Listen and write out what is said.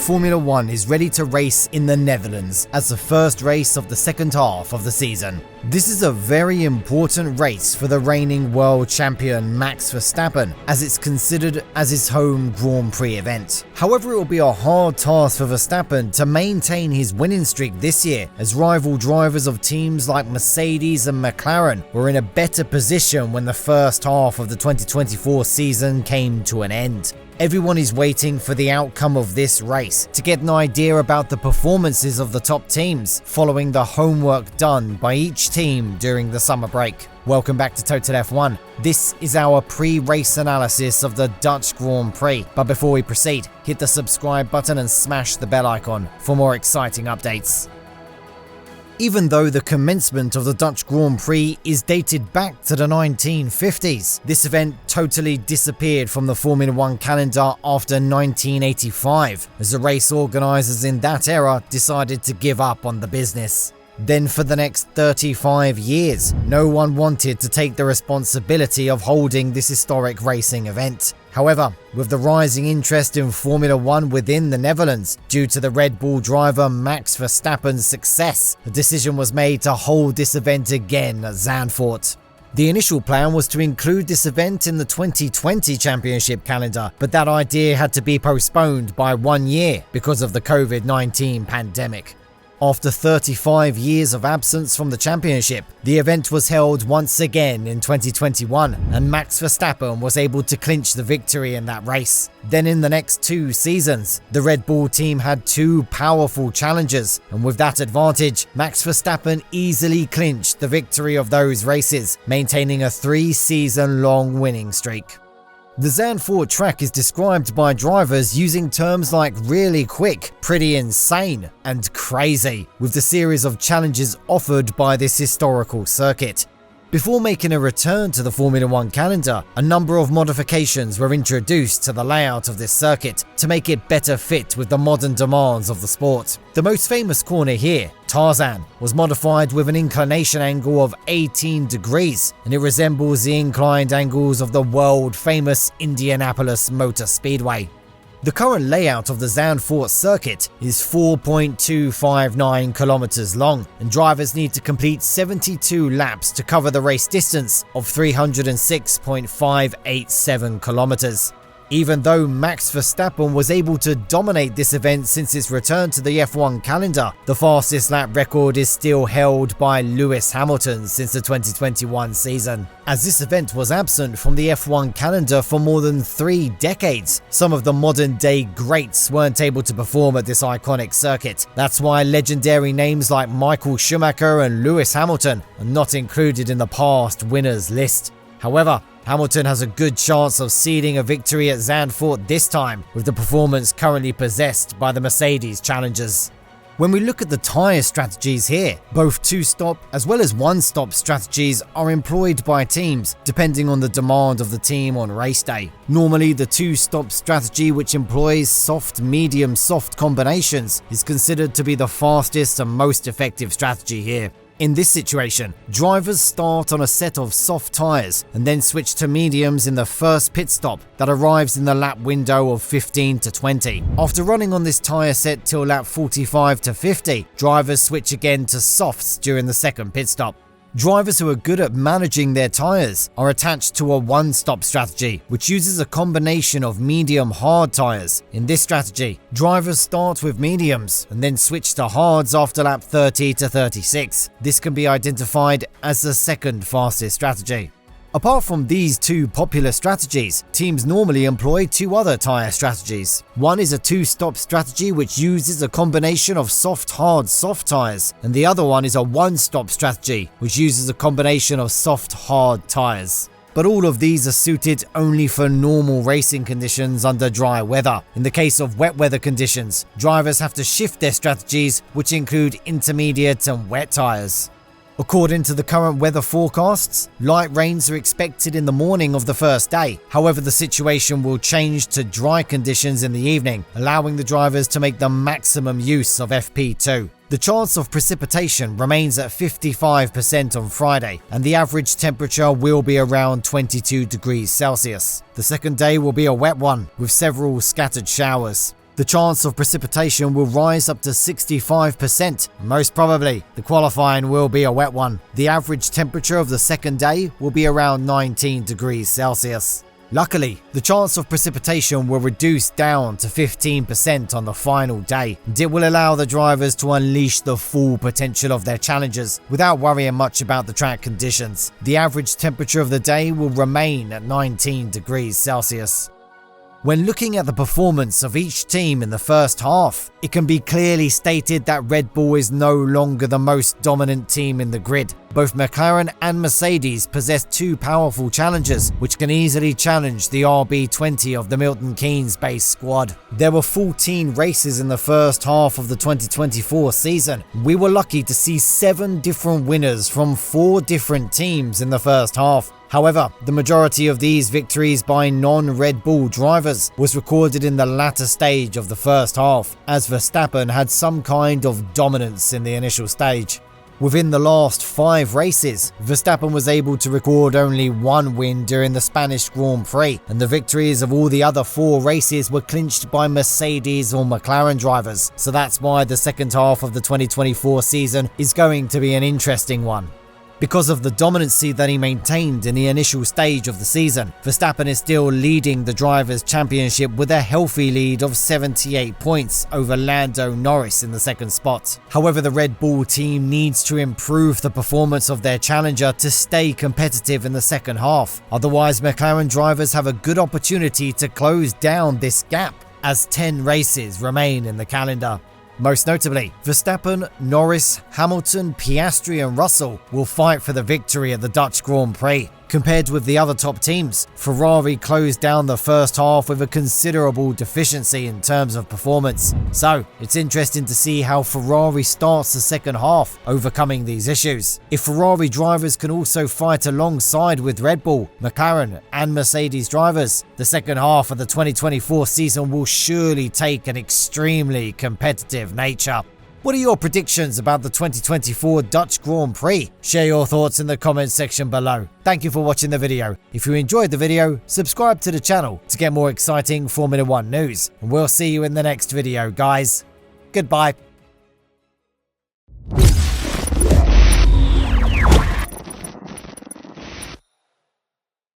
Formula 1 is ready to race in the Netherlands as the first race of the second half of the season. This is a very important race for the reigning world champion Max Verstappen, as it's considered as his home Grand Prix event. However, it will be a hard task for Verstappen to maintain his winning streak this year, as rival drivers of teams like Mercedes and McLaren were in a better position when the first half of the 2024 season came to an end. Everyone is waiting for the outcome of this race to get an idea about the performances of the top teams following the homework done by each team during the summer break. Welcome back to Total F1. This is our pre-race analysis of the Dutch Grand Prix. But before we proceed, hit the subscribe button and smash the bell icon for more exciting updates. Even though the commencement of the Dutch Grand Prix is dated back to the 1950s, this event totally disappeared from the Formula 1 calendar after 1985, as the race organisers in that era decided to give up on the business. Then for the next 35 years, no one wanted to take the responsibility of holding this historic racing event. However, with the rising interest in Formula 1 within the Netherlands, due to the Red Bull driver Max Verstappen's success, a decision was made to hold this event again at Zandvoort. The initial plan was to include this event in the 2020 championship calendar, but that idea had to be postponed by 1 year because of the COVID-19 pandemic. After 35 years of absence from the championship, the event was held once again in 2021, and Max Verstappen was able to clinch the victory in that race. Then in the next 2 seasons, the Red Bull team had 2 powerful challengers, and with that advantage, Max Verstappen easily clinched the victory of those races, maintaining a 3-season-long winning streak. The Zandvoort track is described by drivers using terms like really quick, pretty insane, and crazy, with the series of challenges offered by this historical circuit. Before making a return to the Formula 1 calendar, a number of modifications were introduced to the layout of this circuit to make it better fit with the modern demands of the sport. The most famous corner here, Tarzan, was modified with an inclination angle of 18 degrees, and it resembles the inclined angles of the world-famous Indianapolis Motor Speedway. The current layout of the Zandvoort circuit is 4.259 kilometers long, and drivers need to complete 72 laps to cover the race distance of 306.587 kilometers. Even though Max Verstappen was able to dominate this event since its return to the F1 calendar, the fastest lap record is still held by Lewis Hamilton since the 2021 season. As this event was absent from the F1 calendar for more than 3 decades, some of the modern-day greats weren't able to perform at this iconic circuit. That's why legendary names like Michael Schumacher and Lewis Hamilton are not included in the past winners list. However, Hamilton has a good chance of sealing a victory at Zandvoort this time, with the performance currently possessed by the Mercedes challengers. When we look at the tyre strategies here, both 2-stop as well as 1-stop strategies are employed by teams depending on the demand of the team on race day. Normally, the 2-stop strategy, which employs soft, medium, soft combinations, is considered to be the fastest and most effective strategy here. In this situation, drivers start on a set of soft tyres and then switch to mediums in the first pit stop that arrives in the lap window of 15 to 20. After running on this tyre set till lap 45 to 50, drivers switch again to softs during the second pit stop. Drivers who are good at managing their tyres are attached to a 1-stop strategy, which uses a combination of medium-hard tyres. In this strategy, drivers start with mediums and then switch to hards after lap 30 to 36. This can be identified as the second fastest strategy. Apart from these 2 popular strategies, teams normally employ 2 other tyre strategies. One is a 2-stop strategy which uses a combination of soft, hard, soft tyres, and the other one is a 1-stop strategy which uses a combination of soft, hard tyres. But all of these are suited only for normal racing conditions under dry weather. In the case of wet weather conditions, drivers have to shift their strategies, which include intermediate and wet tyres. According to the current weather forecasts, light rains are expected in the morning of the first day. However, the situation will change to dry conditions in the evening, allowing the drivers to make the maximum use of FP2. The chance of precipitation remains at 55% on Friday, and the average temperature will be around 22 degrees Celsius. The second day will be a wet one, with several scattered showers. The chance of precipitation will rise up to 65%. Most probably, the qualifying will be a wet one. The average temperature of the second day will be around 19 degrees Celsius. Luckily, the chance of precipitation will reduce down to 15% on the final day, and it will allow the drivers to unleash the full potential of their challengers without worrying much about the track conditions. The average temperature of the day will remain at 19 degrees Celsius. When looking at the performance of each team in the first half, it can be clearly stated that Red Bull is no longer the most dominant team in the grid. Both McLaren and Mercedes possess two powerful challengers, which can easily challenge the RB20 of the Milton Keynes-based squad. There were 14 races in the first half of the 2024 season. We were lucky to see 7 different winners from 4 different teams in the first half. However, the majority of these victories by non-Red Bull drivers was recorded in the latter stage of the first half, as Verstappen had some kind of dominance in the initial stage. Within the last 5 races, Verstappen was able to record only 1 win during the Spanish Grand Prix, and the victories of all the other 4 races were clinched by Mercedes or McLaren drivers, so that's why the second half of the 2024 season is going to be an interesting one. Because of the dominancy that he maintained in the initial stage of the season, Verstappen is still leading the Drivers' Championship with a healthy lead of 78 points over Lando Norris in the second spot. However, the Red Bull team needs to improve the performance of their challenger to stay competitive in the second half. Otherwise, McLaren drivers have a good opportunity to close down this gap, as 10 races remain in the calendar. Most notably, Verstappen, Norris, Hamilton, Piastri and Russell will fight for the victory at the Dutch Grand Prix. Compared with the other top teams, Ferrari closed down the first half with a considerable deficiency in terms of performance. So, it's interesting to see how Ferrari starts the second half, overcoming these issues. If Ferrari drivers can also fight alongside with Red Bull, McLaren and Mercedes drivers, the second half of the 2024 season will surely take an extremely competitive nature. What are your predictions about the 2024 Dutch Grand Prix? Share your thoughts in the comments section below. Thank you for watching the video. If you enjoyed the video, subscribe to the channel to get more exciting Formula 1 news. And we'll see you in the next video, guys. Goodbye.